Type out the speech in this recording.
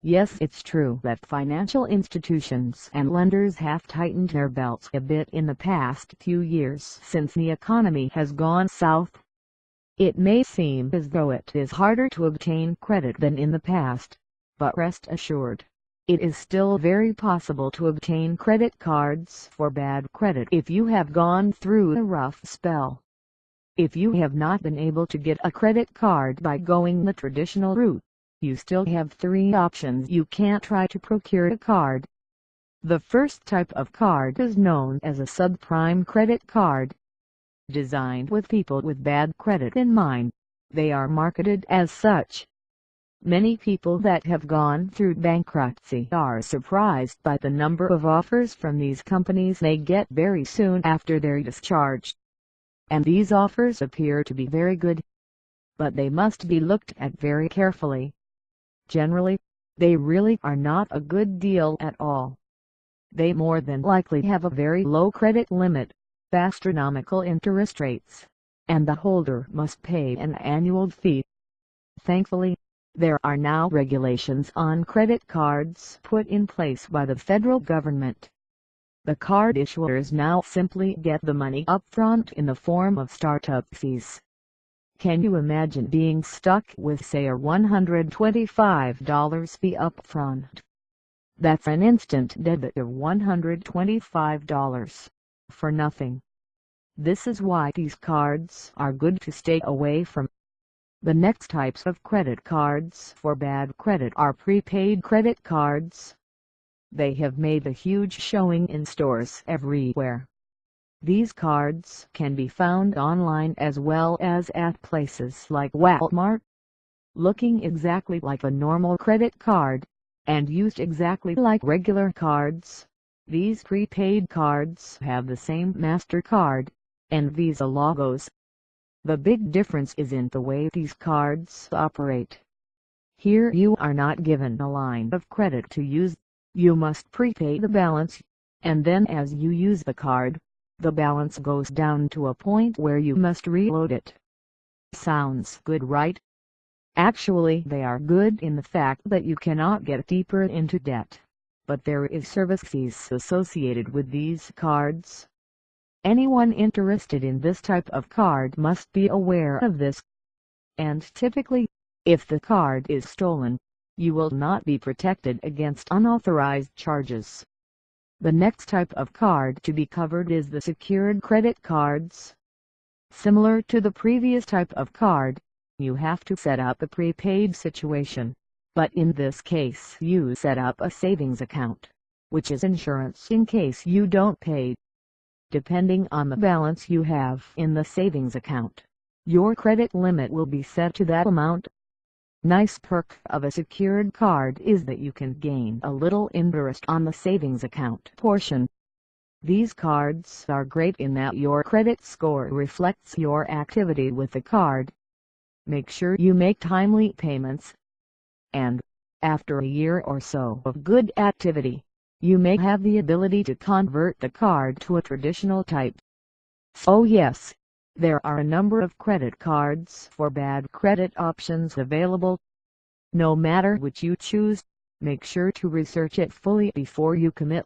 Yes, it's true that financial institutions and lenders have tightened their belts a bit in the past few years since the economy has gone south. It may seem as though it is harder to obtain credit than in the past, but rest assured, it is still very possible to obtain credit cards for bad credit if you have gone through a rough spell. If you have not been able to get a credit card by going the traditional route, you still have three options. You can try to procure a card. The first type of card is known as a subprime credit card. Designed with people with bad credit in mind, they are marketed as such. Many people that have gone through bankruptcy are surprised by the number of offers from these companies they get very soon after their discharge. And these offers appear to be very good, but they must be looked at very carefully. Generally, they really are not a good deal at all. They more than likely have a very low credit limit, astronomical interest rates, and the holder must pay an annual fee. Thankfully, there are now regulations on credit cards put in place by the federal government. The card issuers now simply get the money up front in the form of startup fees. Can you imagine being stuck with, say, a $125 fee up front? That's an instant debit of $125 for nothing. This is why these cards are good to stay away from. The next types of credit cards for bad credit are prepaid credit cards. They have made a huge showing in stores everywhere. These cards can be found online as well as at places like Walmart. Looking exactly like a normal credit card, and used exactly like regular cards, these prepaid cards have the same MasterCard and Visa logos. The big difference is in the way these cards operate. Here you are not given a line of credit to use. You must prepay the balance, and then as you use the card, the balance goes down to a point where you must reload it. Sounds good, right? Actually, they are good in the fact that you cannot get deeper into debt, but there is service fees associated with these cards. Anyone interested in this type of card must be aware of this. And typically, if the card is stolen, you will not be protected against unauthorized charges. The next type of card to be covered is the secured credit cards. Similar to the previous type of card, you have to set up a prepaid situation, but in this case you set up a savings account, which is insurance in case you don't pay. Depending on the balance you have in the savings account, your credit limit will be set to that amount. Nice perk of a secured card is that you can gain a little interest on the savings account portion. These cards are great in that your credit score reflects your activity with the card. Make sure you make timely payments, and, after a year or so of good activity, you may have the ability to convert the card to a traditional type. Oh yes, there are a number of credit cards for bad credit options available. No matter which you choose, make sure to research it fully before you commit.